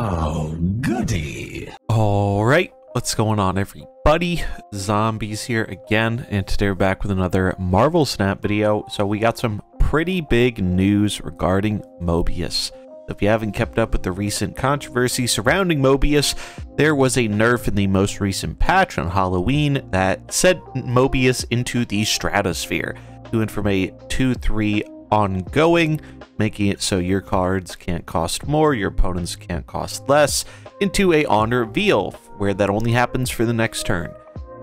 Oh, goody. All right, what's going on, everybody? Zombies here again, and today we're back with another Marvel Snap video. So we got some pretty big news regarding Mobius. If you haven't kept up with the recent controversy surrounding Mobius, there was a nerf in the most recent patch on Halloween that sent Mobius into the stratosphere, going from a 2-3 ongoing, making it so your cards can't cost more, your opponents can't cost less, into a on reveal, where that only happens for the next turn.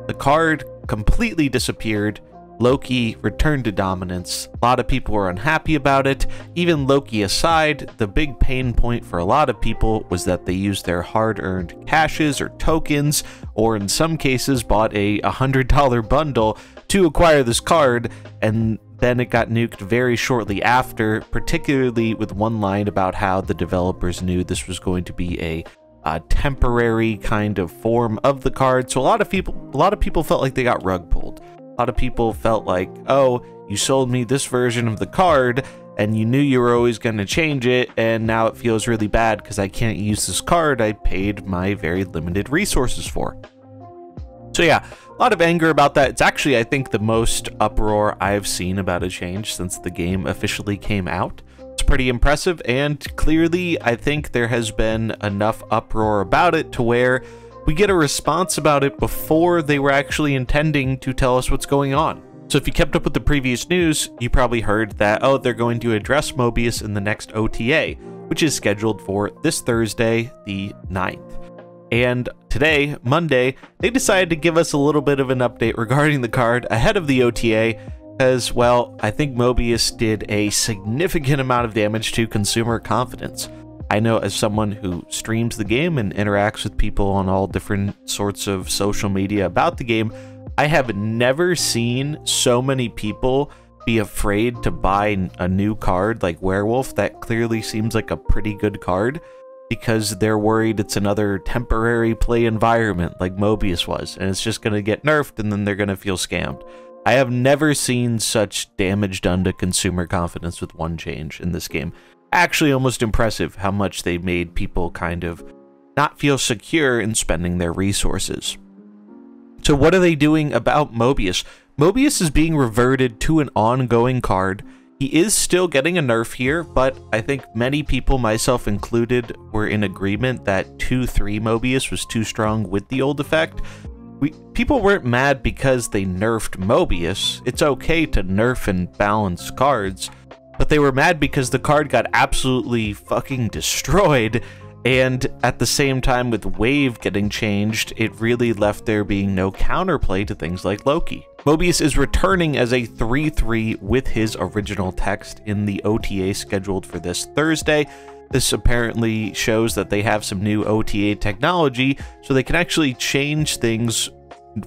The card completely disappeared. Loki returned to dominance. A lot of people were unhappy about it. Even Loki aside, the big pain point for a lot of people was that they used their hard-earned cashes or tokens, or in some cases bought a $100 bundle to acquire this card, and then it got nuked very shortly after, particularly with one line about how the developers knew this was going to be a temporary kind of form of the card. So a lot of people felt like they got rug pulled. A lot of people felt like, oh, you sold me this version of the card and you knew you were always going to change it, and now it feels really bad because I can't use this card I paid my very limited resources for. So yeah, a lot of anger about that. It's actually, I think, the most uproar I've seen about a change since the game officially came out. It's pretty impressive, and clearly I think there has been enough uproar about it to where we get a response about it before they were actually intending to tell us what's going on. So if you kept up with the previous news, you probably heard that, oh, they're going to address Mobius in the next OTA, which is scheduled for this Thursday, the 9th. And today, Monday, they decided to give us a little bit of an update regarding the card ahead of the OTA, because, well, I think Mobius did a significant amount of damage to consumer confidence. I know, as someone who streams the game and interacts with people on all different sorts of social media about the game, I have never seen so many people be afraid to buy a new card like Werewolf that clearly seems like a pretty good card, because they're worried it's another temporary play environment like Mobius was, and it's just going to get nerfed and then they're going to feel scammed. I have never seen such damage done to consumer confidence with one change in this game. Actually, almost impressive how much they made people kind of not feel secure in spending their resources. So what are they doing about Mobius? Mobius is being reverted to an ongoing card. He is still getting a nerf here, but I think many people, myself included, were in agreement that 2-3 Mobius was too strong with the old effect. People weren't mad because they nerfed Mobius. It's okay to nerf and balance cards, but they were mad because the card got absolutely fucking destroyed, and at the same time with Wave getting changed, it really left there being no counterplay to things like Loki. Mobius is returning as a 3-3 with his original text in the OTA scheduled for this Thursday. This apparently shows that they have some new OTA technology, so they can actually change things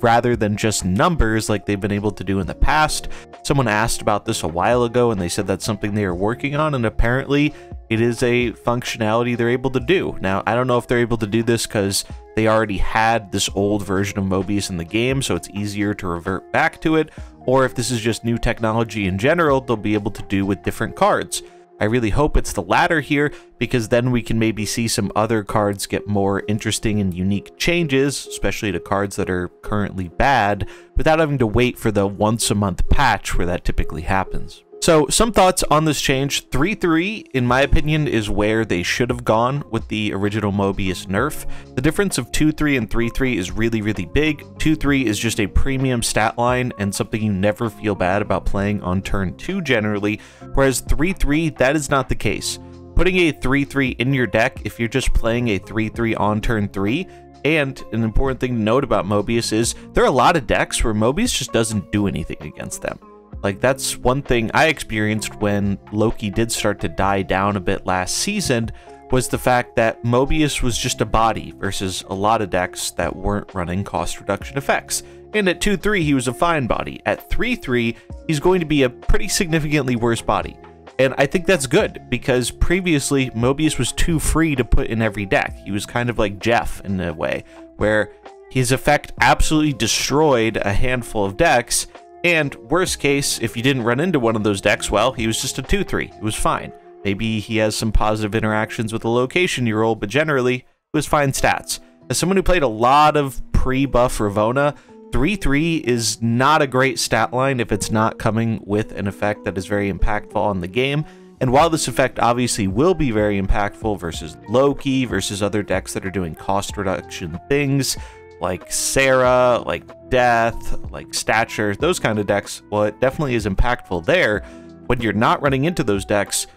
rather than just numbers like they've been able to do in the past. Someone asked about this a while ago, and they said that's something they are working on, and apparently it is a functionality they're able to do. Now, I don't know if they're able to do this because they already had this old version of Mobius in the game, so it's easier to revert back to it, or if this is just new technology in general they'll be able to do with different cards. I really hope it's the latter here, because then we can maybe see some other cards get more interesting and unique changes, especially to cards that are currently bad, without having to wait for the once-a-month patch where that typically happens. So, some thoughts on this change. 3-3, in my opinion, is where they should have gone with the original Mobius nerf. The difference of 2-3 and 3-3 is really, really big. 2-3 is just a premium stat line and something you never feel bad about playing on turn 2 generally, whereas 3-3, that is not the case. Putting a 3-3 in your deck, if you're just playing a 3-3 on turn 3, and an important thing to note about Mobius is there are a lot of decks where Mobius just doesn't do anything against them. Like, that's one thing I experienced when Loki did start to die down a bit last season, was the fact that Mobius was just a body versus a lot of decks that weren't running cost reduction effects. And at 2-3, he was a fine body. At 3-3, he's going to be a pretty significantly worse body. And I think that's good, because previously, Mobius was too free to put in every deck. He was kind of like Jeff in a way, where his effect absolutely destroyed a handful of decks. And worst case, if you didn't run into one of those decks, well, he was just a 2-3. It was fine. Maybe he has some positive interactions with the location you roll, but generally, it was fine stats. As someone who played a lot of pre-buff Ravona, 3-3 is not a great stat line if it's not coming with an effect that is very impactful on the game. And while this effect obviously will be very impactful versus Loki, versus other decks that are doing cost reduction things, like Sarah, like Death, like Stature, those kind of decks, well, it definitely is impactful there. When you're not running into those decks,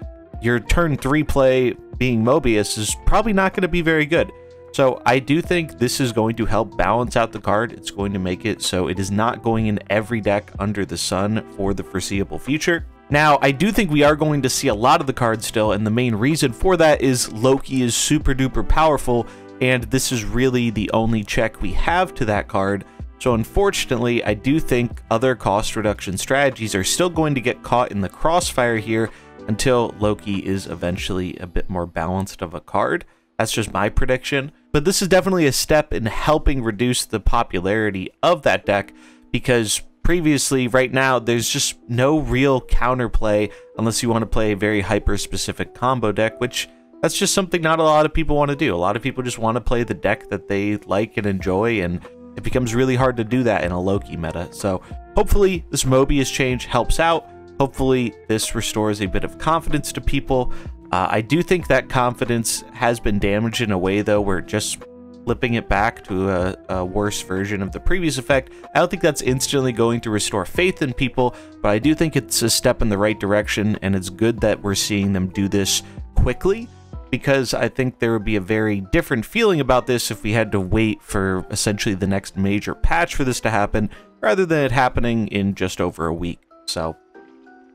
your turn 3 play being Mobius is probably not going to be very good. So I do think this is going to help balance out the card. It's going to make it so it is not going in every deck under the sun for the foreseeable future. Now, I do think we are going to see a lot of the cards still, and the main reason for that is Loki is super duper powerful, and this is really the only check we have to that card. So unfortunately, I do think other cost reduction strategies are still going to get caught in the crossfire here until Loki is eventually a bit more balanced of a card. That's just my prediction. But this is definitely a step in helping reduce the popularity of that deck, because previously, right now, there's just no real counterplay unless you want to play a very hyper-specific combo deck, which that's just something not a lot of people want to do. A lot of people just want to play the deck that they like and enjoy, and it becomes really hard to do that in a Loki meta. So hopefully this Mobius change helps out. Hopefully this restores a bit of confidence to people. I do think that confidence has been damaged in a way, though, where just flipping it back to a worse version of the previous effect, I don't think that's instantly going to restore faith in people, but I do think it's a step in the right direction, and it's good that we're seeing them do this quickly, because I think there would be a very different feeling about this if we had to wait for essentially the next major patch for this to happen, rather than it happening in just over a week. So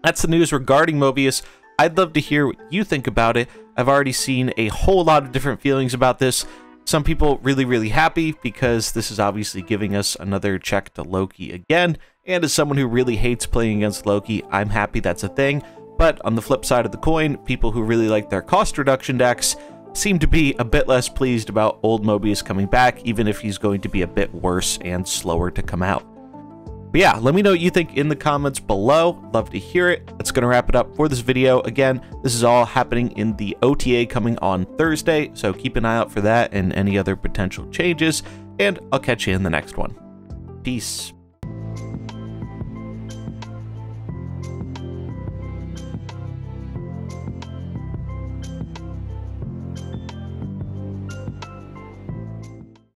that's the news regarding Mobius. I'd love to hear what you think about it. I've already seen a whole lot of different feelings about this. Some people really happy because this is obviously giving us another check to Loki again, and as someone who really hates playing against Loki, I'm happy that's a thing. But on the flip side of the coin, people who really like their cost reduction decks seem to be a bit less pleased about old Mobius coming back, even if he's going to be a bit worse and slower to come out. But yeah, let me know what you think in the comments below. Love to hear it. That's going to wrap it up for this video. Again, this is all happening in the OTA coming on Thursday, so keep an eye out for that and any other potential changes, and I'll catch you in the next one. Peace.